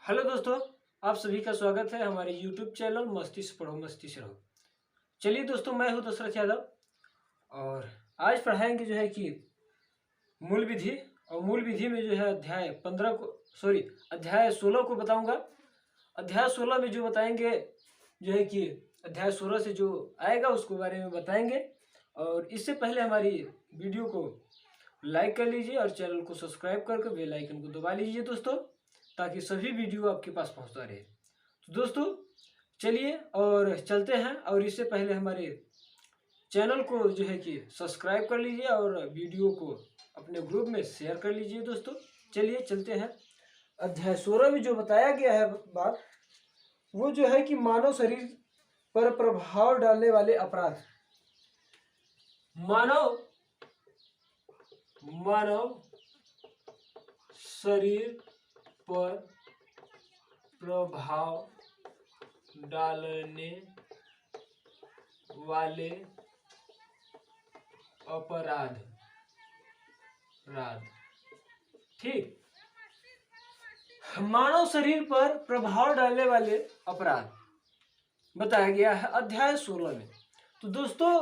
Hello दोस्तों, आप सभी का स्वागत है हमारे यूट्यूब चैनल मस्ती से पढ़ो मस्ती से रहो। चलिए दोस्तों, मैं हूं दशरथ यादव और आज पढ़ाएंगे जो है कि मूल विधि। और मूल विधि में जो है अध्याय 16 को बताऊंगा। अध्याय 16 में जो बताएंगे जो है कि अध्याय 16 से जो आएगा उसके बारे में बताएंगे। और इससे पहले हमारी वीडियो को लाइक कर लीजिए और चैनल को सब्सक्राइब करके बेल आइकन को दबा लीजिए दोस्तों, ताकि सभी वीडियो आपके पास पहुंचता रहे। तो दोस्तों चलिए और चलते हैं। और इससे पहले हमारे चैनल को जो है कि सब्सक्राइब कर लीजिए और वीडियो को अपने ग्रुप में शेयर कर लीजिए दोस्तों। चलिए चलते हैं। अध्याय 16 में जो बताया गया है बात, वो जो है कि मानव शरीर पर प्रभाव डालने वाले अपराध। मानव शरीर पर प्रभाव डालने वाले अपराध। ठीक, मानव शरीर पर प्रभाव डालने वाले अपराध बताया गया है अध्याय 16 में। तो दोस्तों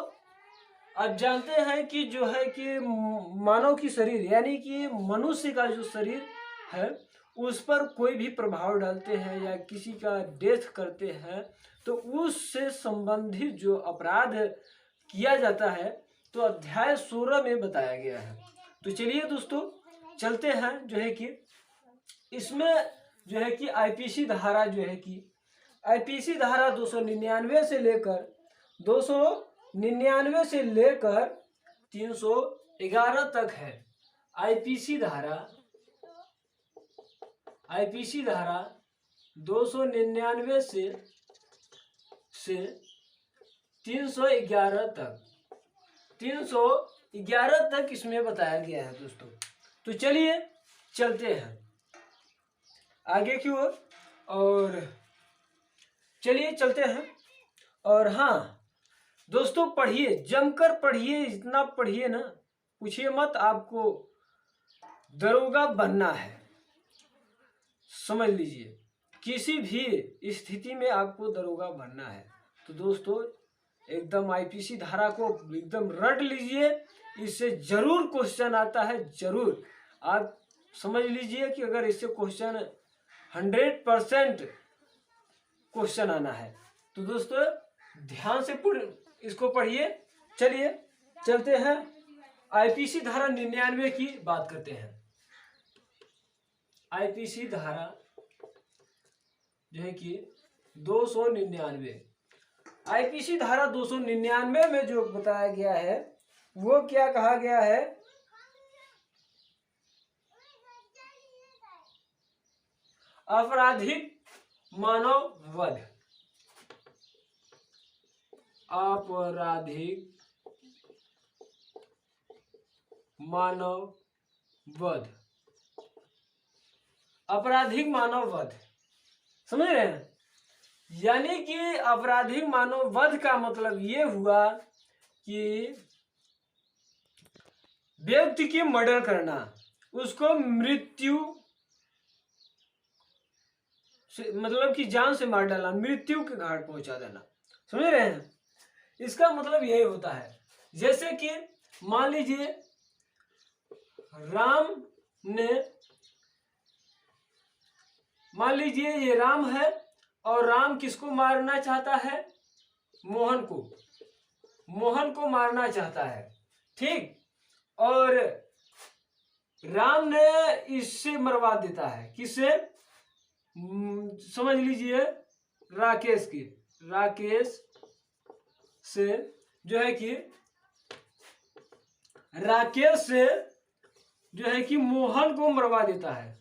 आप जानते हैं कि जो है कि मानव की शरीर यानी कि मनुष्य का जो शरीर है उस पर कोई भी प्रभाव डालते हैं या किसी का डेथ करते हैं तो उससे संबंधित जो अपराध किया जाता है तो अध्याय 16 में बताया गया है। तो चलिए दोस्तों चलते हैं। जो है कि इसमें जो है कि आईपीसी धारा जो है कि आईपीसी धारा 299 से लेकर 311 तक है। आईपीसी धारा 299 से 311 तक इसमें बताया गया है दोस्तों। तो चलिए चलते हैं आगे की ओर और चलिए चलते हैं। और हाँ दोस्तों, पढ़िए, जमकर पढ़िए, इतना पढ़िए ना पूछिए मत। आपको दरोगा बनना है, समझ लीजिए, किसी भी स्थिति में आपको दरोगा बनना है। तो दोस्तों एकदम आईपीसी धारा को एकदम रट लीजिए, इससे जरूर क्वेश्चन आता है। जरूर आप समझ लीजिए कि अगर इससे क्वेश्चन 100% क्वेश्चन आना है तो दोस्तों ध्यान से इसको पढ़िए। चलिए चलते हैं, आईपीसी धारा 99 की बात करते हैं। आईपीसी धारा जो है कि 299, आईपीसी धारा 299 में जो बताया गया है वो क्या कहा गया है? आपराधिक मानव वध। आपराधिक मानव वध, आपराधिक मानव वध, समझ रहे हैं? यानी कि आपराधिक मानव वध का मतलब ये हुआ कि व्यक्ति की मर्डर करना, उसको मृत्यु से मतलब कि जान से मार डालना, मृत्यु के घाट पहुंचा देना, समझ रहे हैं? इसका मतलब यही होता है। जैसे कि मान लीजिए ये राम है और राम किसको मारना चाहता है? मोहन को मारना चाहता है, ठीक। और राम ने इससे मरवा देता है, किससे? समझ लीजिए राकेश से जो है कि राकेश से जो है कि मोहन को मरवा देता है।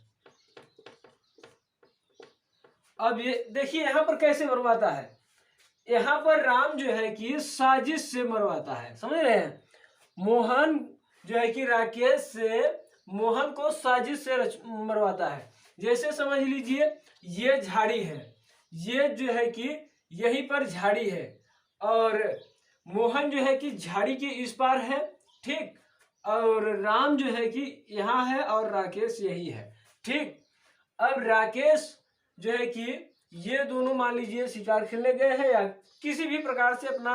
अब ये देखिए यहां पर कैसे मरवाता है। यहां पर राम जो है कि साजिश से मरवाता है, समझ रहे हैं? मोहन जो है कि राकेश से मोहन को साजिश से मरवाता है। जैसे समझ लीजिए ये झाड़ी है, ये जो है कि यहीं पर झाड़ी है और मोहन जो है कि झाड़ी के इस पार है, ठीक। और राम जो है कि यहाँ है और राकेश यही है, ठीक। अब राकेश जो है कि ये दोनों मान लीजिए शिकार खेलने गए हैं या किसी भी प्रकार से अपना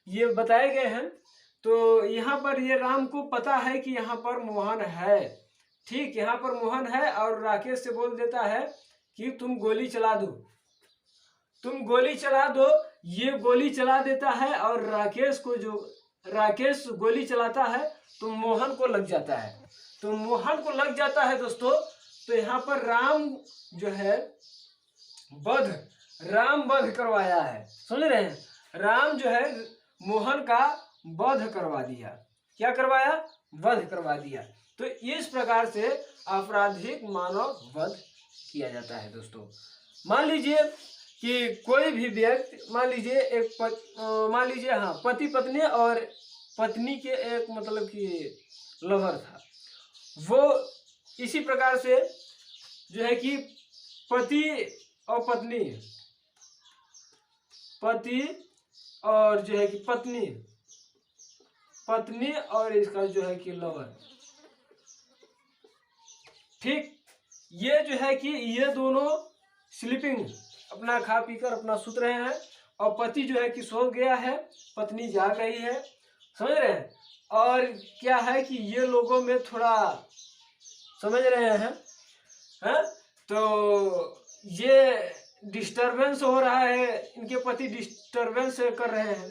ये बताए गए हैं, तो यहाँ पर ये राम को पता है कि यहाँ पर मोहन है। ठीक, यहाँ पर मोहन है और राकेश से बोल देता है कि तुम गोली चला दो, तुम गोली चला दो। ये गोली चला देता है और राकेश गोली चलाता है तो मोहन को लग जाता है। तो मोहन को लग जाता है दोस्तों, तो यहाँ पर राम जो है राम वध करवाया है। समझ रहे हैं, राम जो है मोहन का वध करवा दिया। क्या करवाया? वध करवा दिया। तो इस प्रकार से आपराधिक मानव वध किया जाता है दोस्तों। मान लीजिए कि कोई भी व्यक्ति, मान लीजिए हाँ, पति पत्नी और पत्नी के एक मतलब कि लवर था, वो इसी प्रकार से जो है कि पति और जो है कि पत्नी और इसका जो है कि लवर, ठीक, ये जो है कि ये दोनों स्लीपिंग, अपना खा पी कर अपना सुत रहे हैं और पति जो है कि सो गया है, पत्नी जाग गई है। समझ रहे हैं। और क्या है कि ये लोगों में थोड़ा, समझ रहे हैं, तो ये डिस्टरबेंस हो रहा है, इनके पति डिस्टरबेंस कर रहे हैं।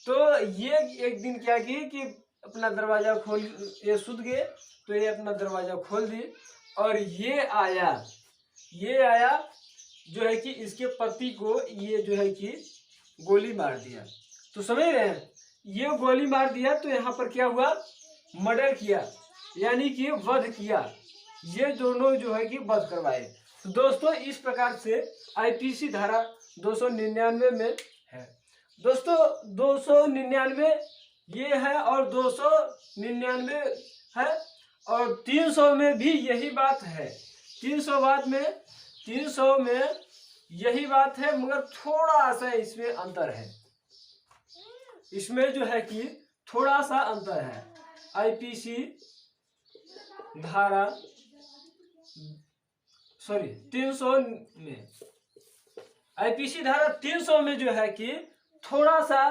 तो ये एक दिन क्या की कि अपना दरवाजा खोल, ये सुत गए तो ये अपना दरवाजा खोल दिए और ये आया जो है कि इसके पति को ये जो है कि गोली मार दिया। तो समझ रहे हैं, ये गोली मार दिया तो यहाँ पर क्या हुआ? मर्डर किया, यानी कि वध किया। ये दोनों जो है कि वध करवाए। तो दोस्तों इस प्रकार से आईपीसी धारा 299 में है दोस्तों। 299 ये है और 299 है और 300 में भी यही बात है। 300 में यही बात है, मगर थोड़ा सा इसमें अंतर है। इसमें जो है कि थोड़ा सा अंतर है। आईपीसी धारा 300 में, आईपीसी धारा 300 में जो है कि थोड़ा सा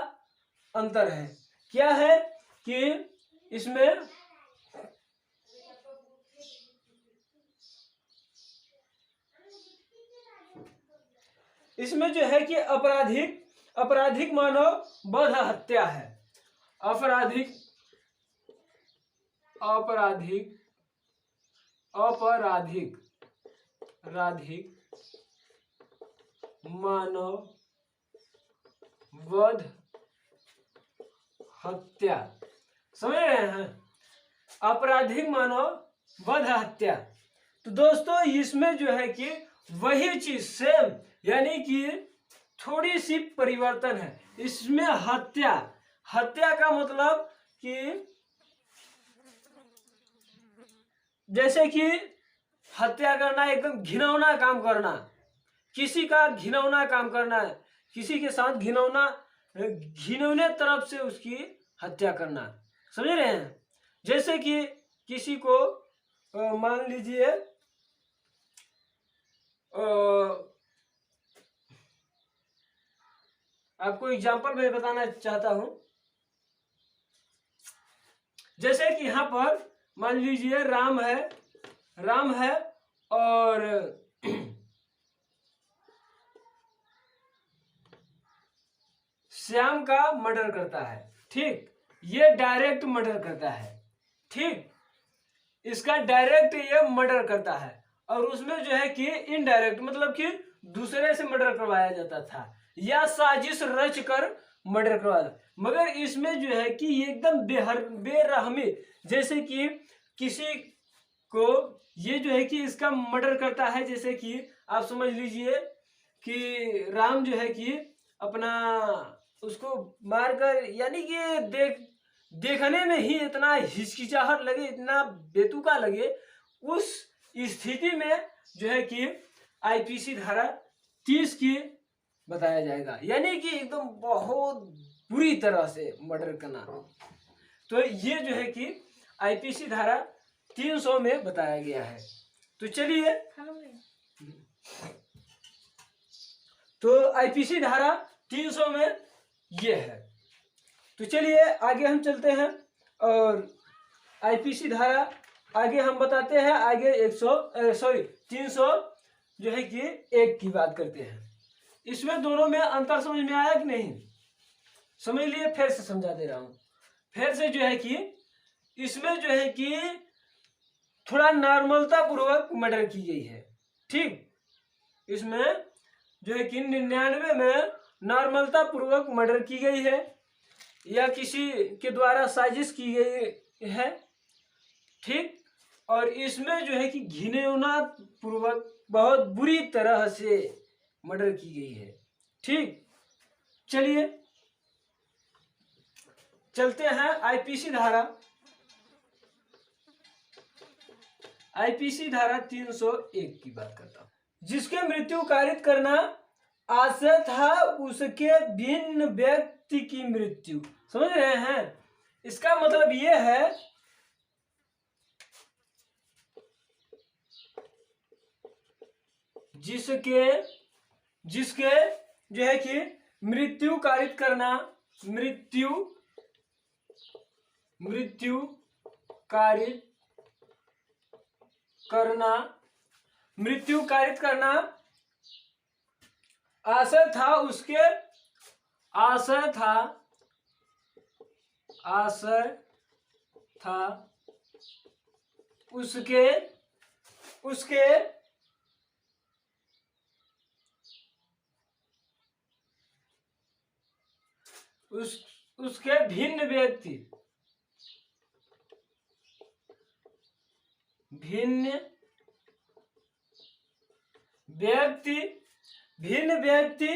अंतर है। क्या है कि इसमें जो है कि आपराधिक मानव वध हत्या है। आपराधिक मानव वध हत्या। समझ रहे हैं, आपराधिक मानव वध हत्या। तो दोस्तों इसमें जो है कि वही चीज सेम, यानी कि थोड़ी सी परिवर्तन है। इसमें हत्या का मतलब कि जैसे कि हत्या करना, एकदम घिनौना काम करना, किसी का घिनौना काम करना है, किसी के साथ घिनौने तरफ से उसकी हत्या करना। समझ रहे हैं, जैसे कि किसी को मान लीजिए आपको एग्जांपल मैं बताना चाहता हूं। जैसे कि यहाँ पर मान लीजिए राम है और श्याम का मर्डर करता है। ठीक, ये डायरेक्ट मर्डर करता है। ठीक, इसका डायरेक्ट ये मर्डर करता है और उसमें जो है कि इनडायरेक्ट मतलब कि दूसरे से मर्डर करवाया जाता था या साजिश रच कर मर्डर करवाया। मगर इसमें जो है कि एकदम बेरहमी, जैसे कि किसी को ये जो है कि इसका मर्डर करता है। जैसे कि आप समझ लीजिए कि राम जो है कि अपना उसको मारकर, यानी कि देखने में ही इतना हिचकिचाहट लगे, इतना बेतुका लगे, उस स्थिति में जो है कि आईपीसी धारा 30 की बताया जाएगा, यानी कि एकदम बहुत बुरी तरह से मर्डर करना। तो ये जो है कि आईपीसी धारा 300 में बताया गया है। तो चलिए तो आईपीसी धारा 300 में ये है। तो चलिए आगे हम चलते हैं और आईपीसी धारा आगे हम बताते हैं। आगे 300 जो है कि 1 की बात करते हैं। इसमें दोनों में अंतर समझ में आया कि नहीं? समझ लिए, फिर से समझा दे रहा हूं। फिर से जो है कि इसमें जो है कि थोड़ा नॉर्मलता पूर्वक मर्डर की गई है। ठीक, इसमें जो है कि 99 में नॉर्मलता पूर्वक मर्डर की गई है या किसी के द्वारा साजिश की गई है। ठीक, और इसमें जो है कि घिनौना पूर्वक बहुत बुरी तरह से मर्डर की गई है। ठीक, चलिए चलते हैं आईपीसी धारा 301 की बात करता हूं। जिसके मृत्यु कारित करना आशय था उसके भिन्न व्यक्ति की मृत्यु। समझ रहे हैं? इसका मतलब यह है जिसके जो है कि मृत्यु कारित करना, मृत्यु कारित करना आशय था उसके भिन्न व्यक्ति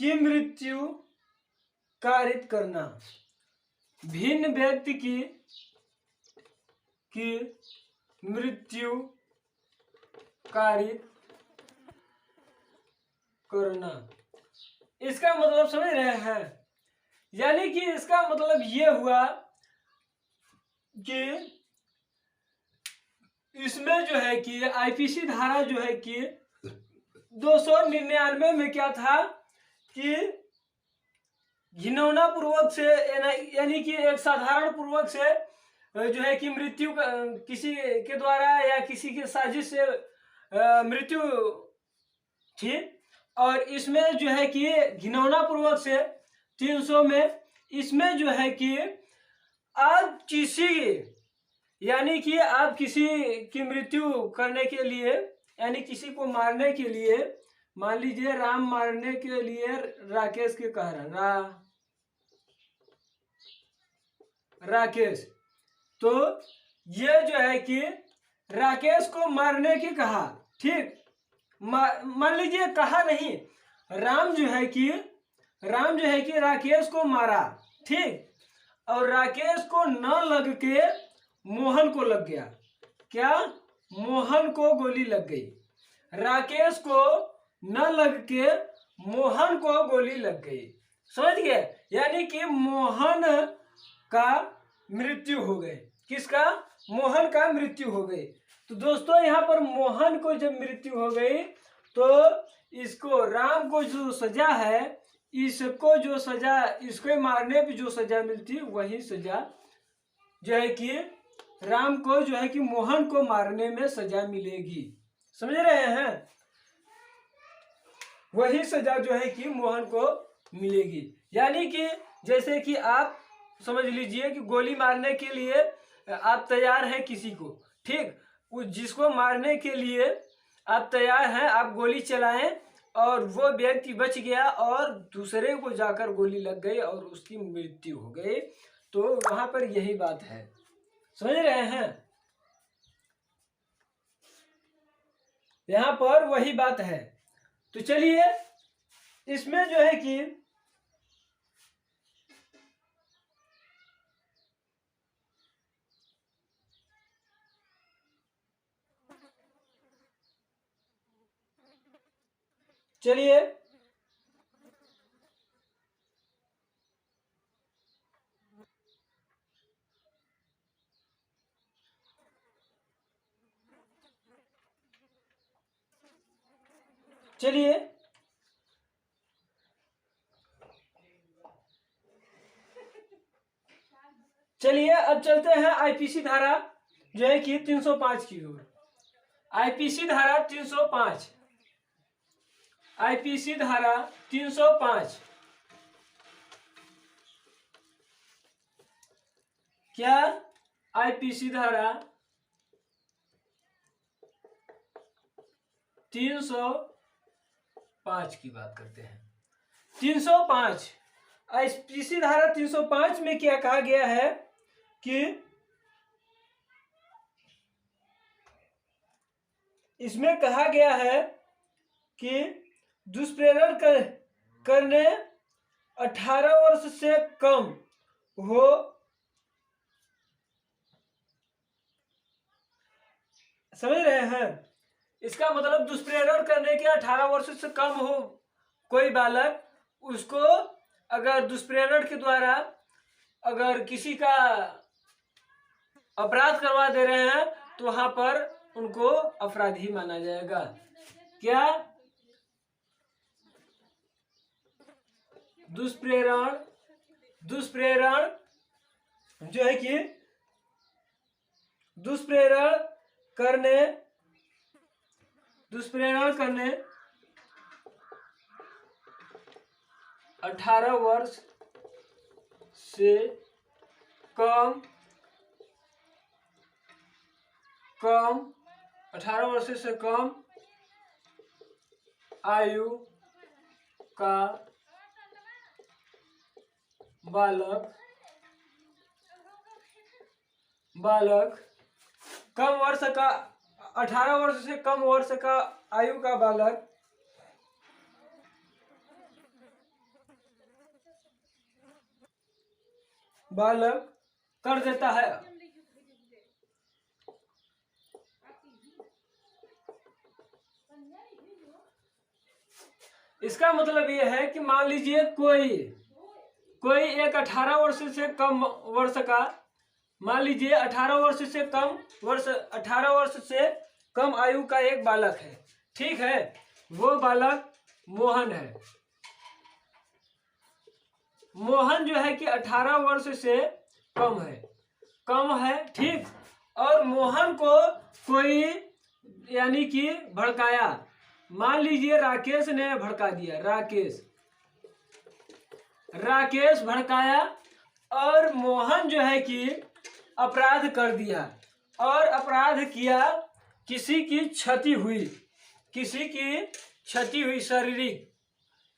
की मृत्यु कारित करना, भिन्न व्यक्ति की मृत्यु कारित करना। इसका मतलब समझ रहे हैं? यानी कि इसका मतलब ये हुआ कि इसमें जो है कि आईपीसी धारा जो है कि 299 में क्या था कि घिनौना पूर्वक से यानी कि एक साधारण पूर्वक से जो है कि मृत्यु किसी के द्वारा या किसी के साजिश से मृत्यु थी। और इसमें जो है कि घिनौना पूर्वक से 300 में इसमें जो है कि आप किसी की मृत्यु करने के लिए यानी किसी को मारने के लिए, मान लीजिए राम मारने के लिए राकेश के कह रहा राकेश, तो ये जो है कि राकेश को मारने की कहा। ठीक, मान लीजिए कहा नहीं, राम जो है कि राकेश को मारा। ठीक, और राकेश को न लग के मोहन को लग गया। क्या? मोहन को गोली लग गई। राकेश को न लग के मोहन को गोली लग गई। समझ गए? यानी कि मोहन का मृत्यु हो गई। किसका? मोहन का मृत्यु हो गई। तो दोस्तों यहाँ पर मोहन को जब मृत्यु हो गई तो इसको राम को जो सजा है, इसको मारने पे जो सजा मिलती वही सजा जो है कि राम को जो है कि मोहन को मारने में सजा मिलेगी। समझ रहे हैं? वही सजा जो है कि मोहन को मिलेगी। यानी कि जैसे कि आप समझ लीजिए कि गोली मारने के लिए आप तैयार हैं किसी को। ठीक, जिसको मारने के लिए आप तैयार हैं, आप गोली चलाएं और वो व्यक्ति बच गया और दूसरे को जाकर गोली लग गई और उसकी मृत्यु हो गई। तो वहां पर यही बात है। समझ रहे हैं? यहां पर वही बात है। तो चलिए इसमें जो है कि चलिए चलिए अब चलते हैं आईपीसी धारा जो है कि 305 की ओर। आईपीसी धारा 305, आईपीसी धारा 305 क्या? आईपीसी धारा 305 की बात करते हैं। 305 आईपीसी धारा 305 में क्या कहा गया है कि इसमें कहा गया है कि दुष्प्रेरण करने 18 वर्ष से कम हो, समझ रहे हैं? इसका मतलब दुष्प्रेरण करने के 18 वर्ष से कम हो कोई बालक, उसको अगर दुष्प्रेरण के द्वारा अगर किसी का अपराध करवा दे रहे हैं तो वहां पर उनको अपराधी माना जाएगा। क्या? दुष्प्रेरण जो है कि दुष्प्रेरण करने 18 वर्ष से कम 18 वर्ष से कम आयु का बालक कम वर्ष का 18 वर्ष से कम वर्ष का आयु का बालक कर देता है। इसका मतलब यह है कि मान लीजिए कोई एक 18 वर्ष से कम वर्ष का, मान लीजिए 18 वर्ष से कम आयु का एक बालक है, ठीक है? वो बालक मोहन है। मोहन जो है कि 18 वर्ष से कम है, ठीक? और मोहन को कोई यानी कि भड़काया, मान लीजिए राकेश ने भड़का दिया, राकेश भड़काया और मोहन जो है कि अपराध कर दिया और अपराध किया, किसी की क्षति हुई शारीरिक,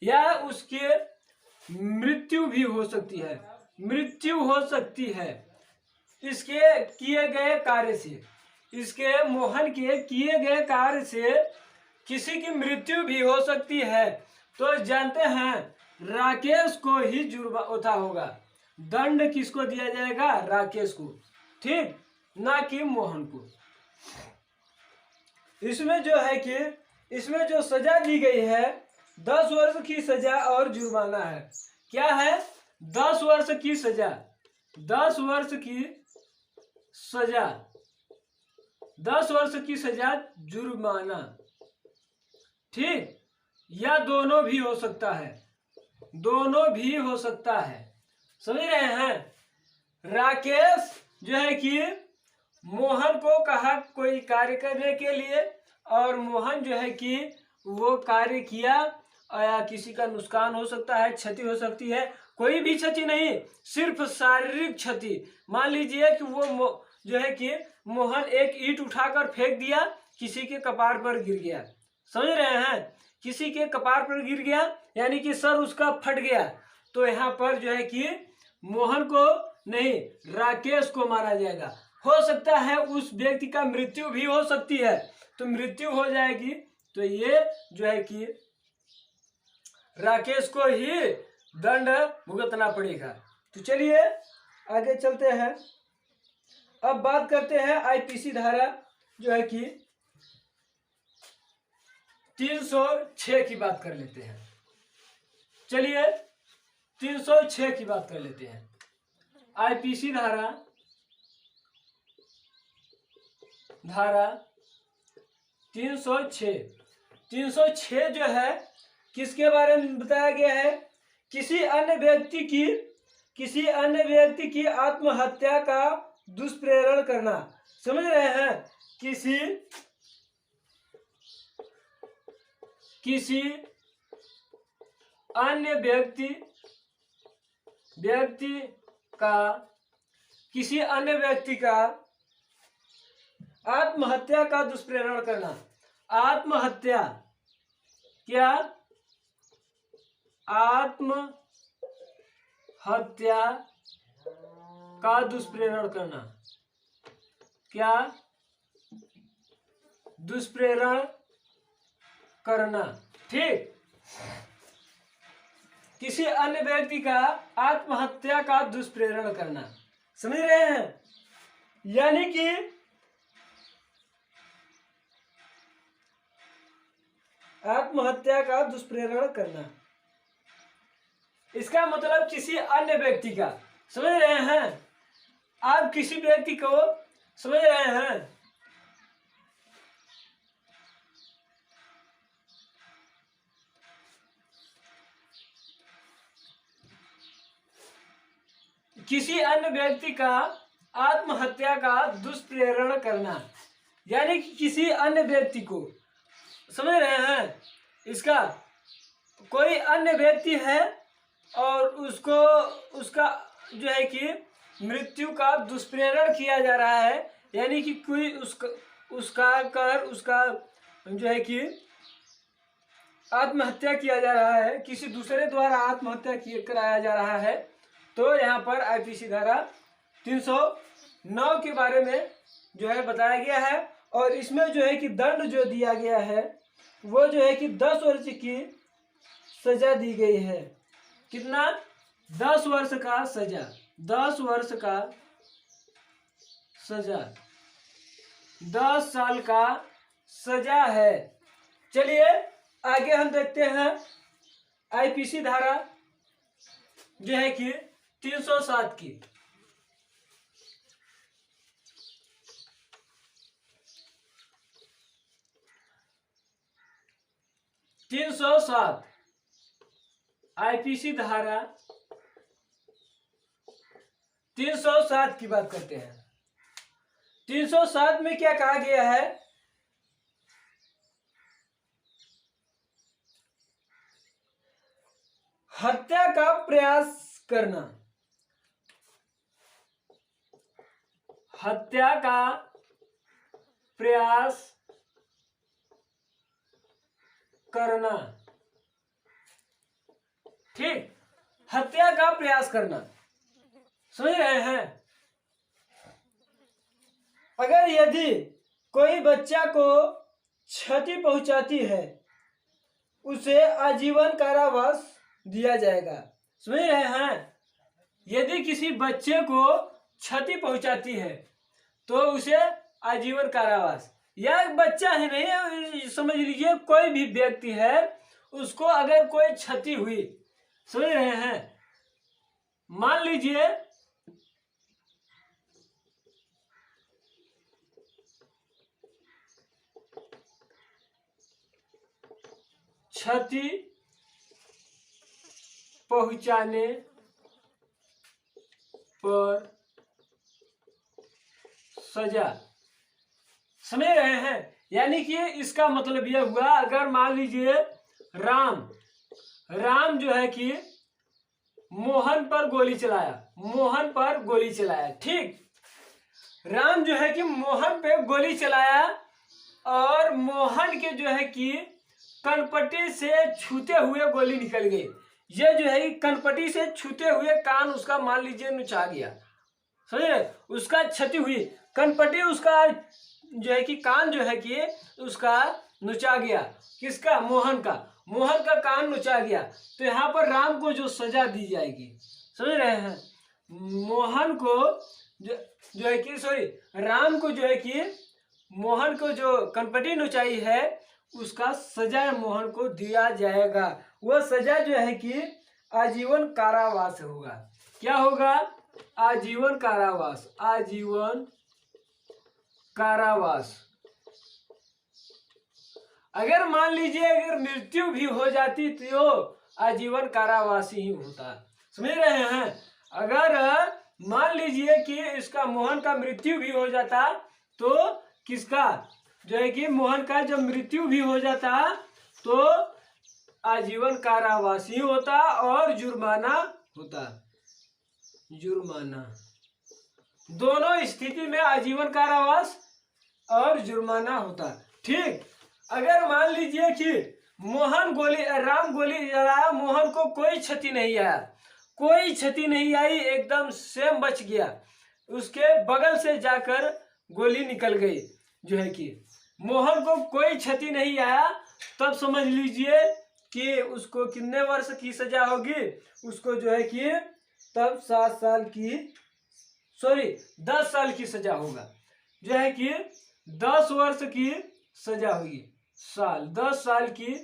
या उसके मृत्यु भी हो सकती है, इसके किए गए कार्य से, इसके मोहन के किए गए कार्य से किसी की मृत्यु भी हो सकती है। तो जानते हैं राकेश को ही जुर्माना होगा, दंड किसको दिया जाएगा? राकेश को, ठीक? ना कि मोहन को। इसमें जो है कि इसमें जो सजा दी गई है 10 वर्ष की सजा और जुर्माना है। क्या है? 10 वर्ष की सजा, 10 वर्ष की सजा जुर्माना, ठीक? या दोनों भी हो सकता है, समझ रहे हैं? राकेश जो है कि मोहन को कहा कोई कार्य करने के लिए और मोहन जो है कि वो कार्य किया, या किसी का नुकसान हो सकता है, क्षति हो सकती है, कोई भी क्षति नहीं, सिर्फ शारीरिक क्षति। मान लीजिए कि वो जो है कि मोहन एक ईंट उठाकर फेंक दिया, किसी के कपार पर गिर गया, समझ रहे हैं? किसी के कपार पर गिर गया यानी कि सर उसका फट गया, तो यहाँ पर जो है कि मोहन को नहीं, राकेश को मारा जाएगा। हो सकता है उस व्यक्ति का मृत्यु भी हो सकती है, तो मृत्यु हो जाएगी तो ये जो है कि राकेश को ही दंड भुगतना पड़ेगा। तो चलिए आगे चलते हैं। अब बात करते हैं आईपीसी धारा जो है कि 306 की बात कर लेते हैं। चलिए 306 की बात कर लेते हैं। आईपीसी धारा 306 जो है किसके बारे में बताया गया है? किसी अन्य व्यक्ति की किसी अन्य व्यक्ति की आत्महत्या का दुष्प्रेरण करना। समझ रहे हैं? किसी अन्य व्यक्ति का आत्महत्या का दुष्प्रेरण करना। आत्महत्या का दुष्प्रेरण करना। दुष्प्रेरण करना। ठीक, किसी अन्य व्यक्ति का आत्महत्या का दुष्प्रेरण करना। समझ रहे हैं? यानी कि आत्महत्या का दुष्प्रेरण करना, इसका मतलब किसी अन्य व्यक्ति का। समझ रहे हैं? आप किसी व्यक्ति को समझ रहे हैं? किसी अन्य व्यक्ति का आत्महत्या का दुष्प्रेरण करना, यानी कि किसी अन्य व्यक्ति को, समझ रहे हैं? इसका कोई अन्य व्यक्ति है और उसका जो है कि मृत्यु का दुष्प्रेरण किया जा रहा है, यानी कि कोई उसका जो है कि आत्महत्या किया जा रहा है, किसी दूसरे द्वारा आत्महत्या कराया जा रहा है, तो यहाँ पर आईपीसी धारा 309 के बारे में जो है बताया गया है। और इसमें जो है कि दंड जो दिया गया है वो जो है कि 10 वर्ष की सजा दी गई है। कितना? 10 वर्ष का सजा। 10 वर्ष का सजा, 10 साल का सजा है। चलिए आगे हम देखते हैं आईपीसी धारा जो है कि 307 की। आईपीसी धारा 307 की बात करते हैं। 307 में क्या कहा गया है? हत्या का प्रयास करना। हत्या का प्रयास करना। ठीक, हत्या का प्रयास करना। समझ रहे हैं? अगर यदि कोई बच्चा को क्षति पहुंचाती है उसे आजीवन कारावास दिया जाएगा। समझ रहे हैं? यदि किसी बच्चे को क्षति पहुंचाती है तो उसे आजीवन कारावास, या बच्चा ही नहीं, समझ लीजिए कोई भी व्यक्ति है, उसको अगर कोई क्षति हुई, समझ रहे हैं, मान लीजिए क्षति पहुंचाने पर सजा। समझ रहे हैं? यानी कि इसका मतलब यह हुआ, अगर मान लीजिए राम जो है कि मोहन पर गोली चलाया। ठीक, राम जो है कि मोहन पे गोली चलाया और मोहन के जो है कि कनपट्टी से छूते हुए गोली निकल गई। ये जो है कनपट्टी से छूते हुए कान उसका मान लीजिए नुचा गया। समझ रहे? उसका क्षति हुई, कनपट्टी उसका जो है कि कान जो है कि उसका नुचा गया। किसका? मोहन का कान नुचा गया। तो यहाँ पर राम को जो सजा दी जाएगी, समझ रहे हैं, मोहन को जो है कि राम को जो है कि मोहन को जो कनपट्टी नुचाई है उसका सजा मोहन को दिया जाएगा। वह सजा जो है कि आजीवन कारावास होगा। क्या होगा? आजीवन कारावास। अगर मान लीजिए अगर मृत्यु भी हो जाती तो आजीवन कारावास ही होता। समझ रहे हैं? अगर मान लीजिए कि इसका मोहन का मृत्यु भी हो जाता तो किसका जो है कि मोहन का जब मृत्यु भी हो जाता तो आजीवन कारावासी होता और जुर्माना होता। जुर्माना, दोनों स्थिति में आजीवन कारावास और जुर्माना होता। ठीक, अगर मान लीजिए कि राम गोली चलाया, मोहन को कोई क्षति नहीं आया, कोई क्षति नहीं आई, एकदम सेम बच गया, उसके बगल से जाकर गोली निकल गई, जो है कि मोहन को कोई क्षति नहीं आया, तब समझ लीजिए कि उसको कितने वर्ष की सजा होगी, उसको जो है कि तब 10 साल की सजा होगा, जो है कि 10 वर्ष की सजा होगी, 10 साल की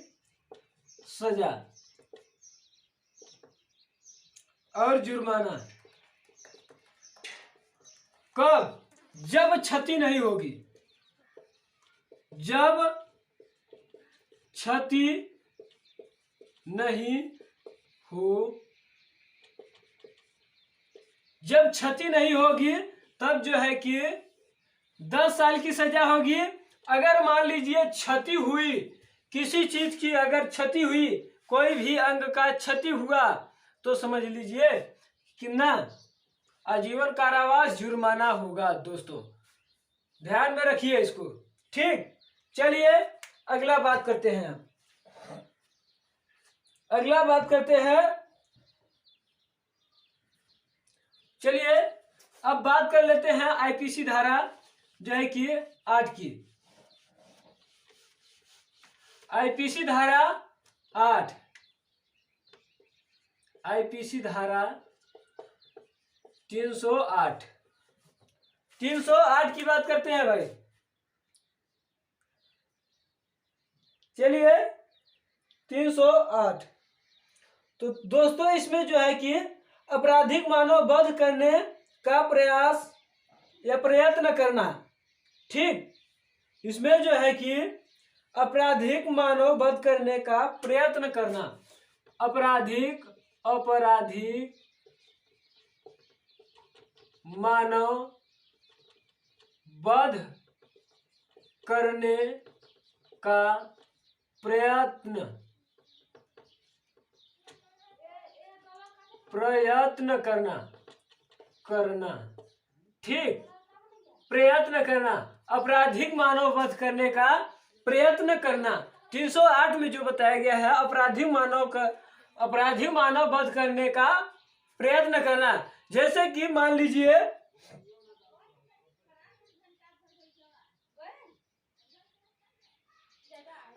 सजा और जुर्माना। कब? जब क्षति नहीं होगी, जब क्षति नहीं हो, जब क्षति नहीं होगी तब जो है कि 10 साल की सजा होगी। अगर मान लीजिए क्षति हुई, किसी चीज की अगर क्षति हुई, कोई भी अंग का क्षति हुआ, तो समझ लीजिए कितना आजीवन कारावास जुर्माना होगा। दोस्तों ध्यान में रखिए इसको। ठीक, चलिए अगला बात करते हैं। अगला बात करते हैं, चलिए अब बात कर लेते हैं आईपीसी धारा जो है कि 8 की। आईपीसी धारा 8, आईपीसी धारा 308 की बात करते हैं भाई। चलिए 308, तो दोस्तों इसमें जो है कि आपराधिक मानव वध करने का प्रयास या प्रयत्न करना। ठीक, इसमें जो है कि आपराधिक मानव वध करने का प्रयत्न करना, आपराधिक मानव वध करने का प्रयत्न करना। ठीक, प्रयत्न करना, आपराधिक मानव वध करने का प्रयत्न करना। 308 में जो बताया गया है आपराधिक मानव वध करने का प्रयत्न करना। जैसे कि मान लीजिए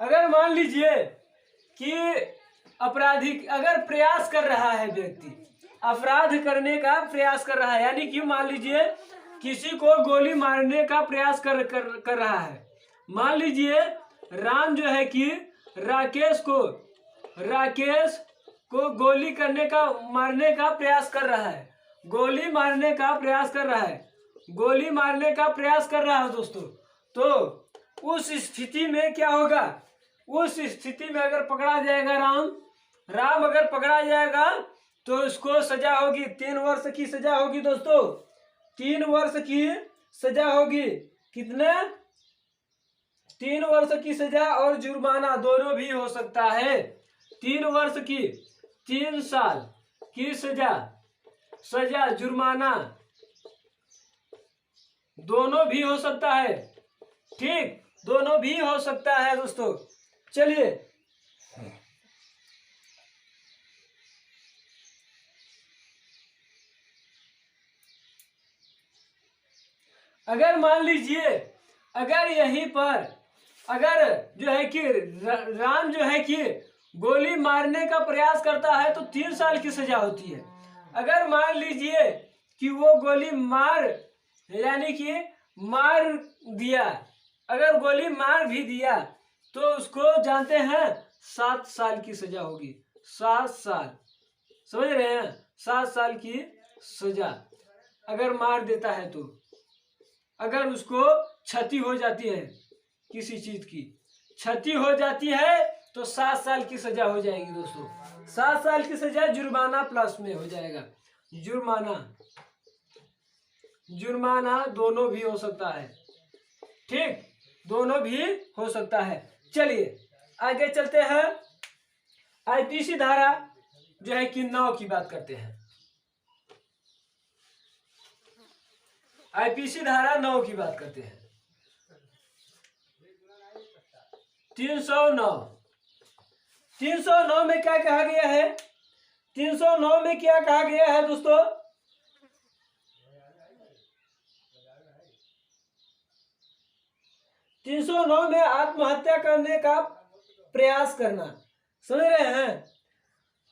अगर मान लीजिए कि अपराधी अगर प्रयास कर रहा है, व्यक्ति अपराध करने का प्रयास कर रहा है, यानी कि मान लीजिए किसी को गोली मारने का प्रयास कर रहा है। मान लीजिए राम जो है कि राकेश को गोली मारने का प्रयास कर रहा है, गोली मारने का प्रयास कर रहा है दोस्तों। तो उस स्थिति में क्या होगा, उस स्थिति में अगर पकड़ा जाएगा राम अगर पकड़ा जाएगा तो उसको सजा होगी 3 वर्ष की सजा होगी दोस्तों, 3 वर्ष की सजा होगी। कितने? 3 वर्ष की सजा और जुर्माना दोनों भी हो सकता है। 3 वर्ष की, 3 साल की सजा जुर्माना दोनों भी हो सकता है। ठीक, दोनों भी हो सकता है दोस्तों। चलिए अगर मान लीजिए अगर यहीं पर अगर जो है कि राम जो है कि गोली मारने का प्रयास करता है तो 3 साल की सजा होती है। अगर मान लीजिए कि वो गोली यानी कि मार दिया, अगर गोली मार भी दिया तो उसको जानते हैं 7 साल की सजा होगी। 7 साल, समझ रहे हैं? 7 साल की सजा अगर मार देता है तो, अगर उसको क्षति हो जाती है, किसी चीज की क्षति हो जाती है तो 7 साल की सजा हो जाएगी दोस्तों। 7 साल की सजा जुर्माना प्लस में हो जाएगा। जुर्माना, जुर्माना दोनों भी हो सकता है, ठीक, दोनों भी हो सकता है। चलिए आगे चलते हैं, आईपीसी धारा जो है कि 9 की बात करते हैं। आईपीसी धारा 9 की बात करते हैं। 309, 309 में क्या कहा गया है? 309 में क्या कहा गया है दोस्तों? तीन सौ नौ में आत्महत्या करने का प्रयास करना, समझ रहे हैं?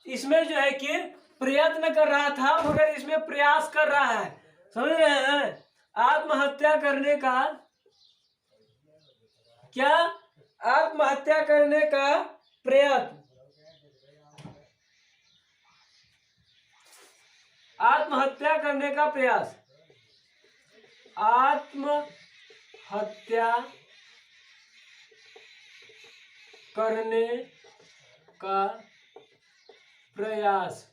इसमें जो है कि प्रयत्न कर रहा था मगर इसमें प्रयास कर रहा है, समझ रहे हैं? आत्महत्या करने का क्या? आत्महत्या करने का प्रयत्न, आत्महत्या करने का प्रयास, आत्महत्या करने का प्रयास,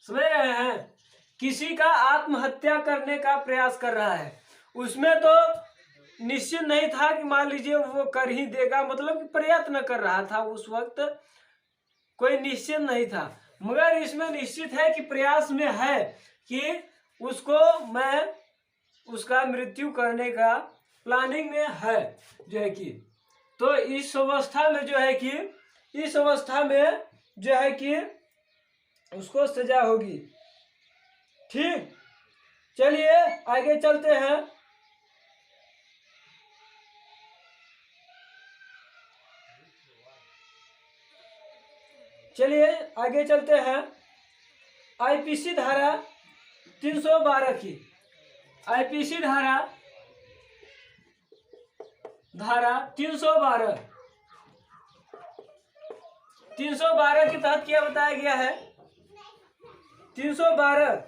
समझ रहे हैं? किसी का आत्महत्या करने का प्रयास कर रहा है, उसमें तो निश्चित नहीं था कि मान लीजिए वो कर ही देगा, मतलब प्रयत्न कर रहा था, उस वक्त कोई निश्चित नहीं था, मगर इसमें निश्चित है कि प्रयास में है कि उसको मैं उसका मृत्यु करने का प्लानिंग में है जो है कि, तो इस अवस्था में जो है कि, इस अवस्था में जो है कि उसको सजा होगी, ठीक। चलिए आगे चलते हैं, चलिए आगे चलते हैं, आईपीसी धारा 312 की, आईपीसी धारा 312, 312 के तहत क्या बताया गया है? 312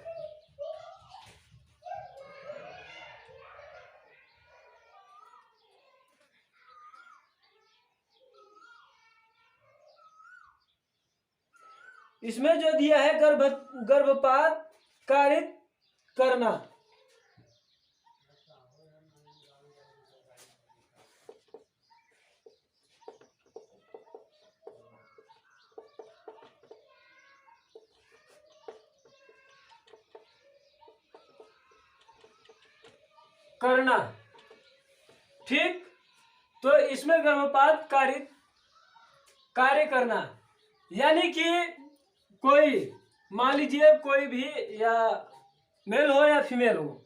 इसमें जो दिया है गर्भपात कारित करना, करना, ठीक। तो इसमें गर्भपात कारित कार्य करना, यानी कि कोई मान लीजिए कोई भी, या मेल हो या फीमेल हो,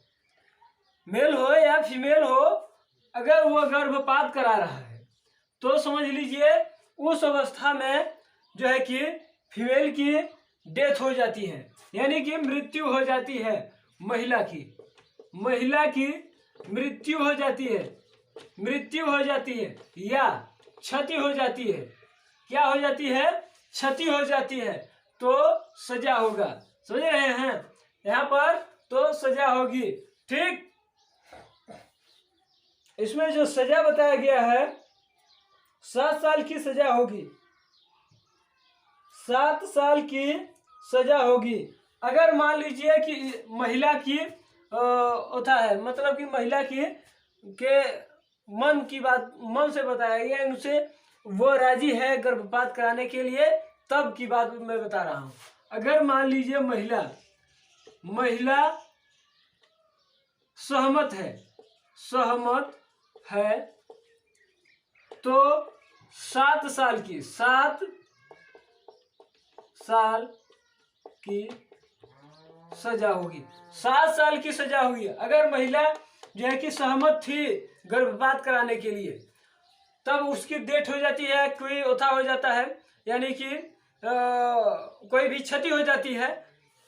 मेल हो या फीमेल हो, अगर वो गर्भपात करा रहा है तो समझ लीजिए उस अवस्था में जो है कि फीमेल की डेथ हो जाती है, यानी कि मृत्यु हो जाती है, महिला की मृत्यु हो जाती है, मृत्यु हो जाती है या क्षति हो जाती है, क्या हो जाती है? क्षति हो जाती है, तो सजा होगा, समझ रहे हैं? यहाँ पर तो सजा होगी, ठीक। इसमें जो सजा बताया गया है 7 साल की सजा होगी, 7 साल की सजा होगी। अगर मान लीजिए कि महिला की होता है, मतलब कि महिला की के मन की बात, मन से बताया गया, उनसे वो राजी है गर्भपात कराने के लिए, तब की बात मैं बता रहा हूं। अगर मान लीजिए महिला सहमत है तो 7 साल की सजा होगी, 7 साल की सजा हुई। अगर महिला जो है कि सहमत थी गर्भपात कराने के लिए, तब उसकी डेथ हो जाती है, कोई ओथा हो जाता है, यानी कि कोई भी क्षति हो जाती है,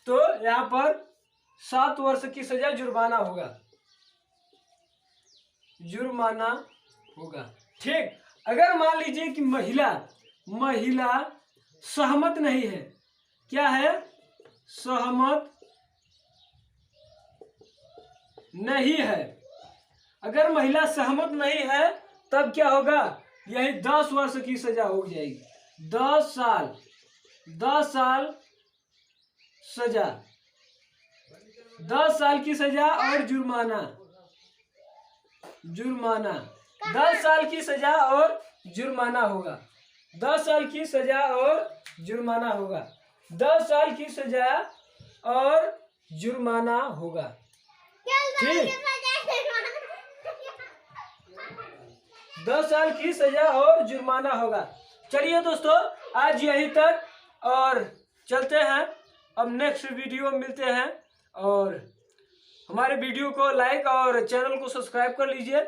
तो यहाँ पर 7 वर्ष की सजा, जुर्माना होगा, ठीक। अगर मान लीजिए कि महिला सहमत नहीं है, क्या है? सहमत नहीं है। अगर महिला सहमत नहीं है तब क्या होगा? यही 10 वर्ष की सजा हो जाएगी, 10 साल सजा, 10 साल की सजा और जुर्माना। जुर्माना 10 साल की सजा और जुर्माना होगा। 10 साल की सजा और जुर्माना होगा। 10 साल की सजा और जुर्माना होगा। ठीक, 10 साल की सजा और जुर्माना होगा। चलिए दोस्तों, आज यहीं तक, और चलते हैं। अब नेक्स्ट वीडियो मिलते हैं, और हमारे वीडियो को लाइक और चैनल को सब्सक्राइब कर लीजिए,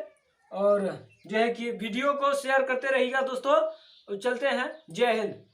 और जो है कि वीडियो को शेयर करते रहिएगा दोस्तों। चलते हैं, जय हिंद।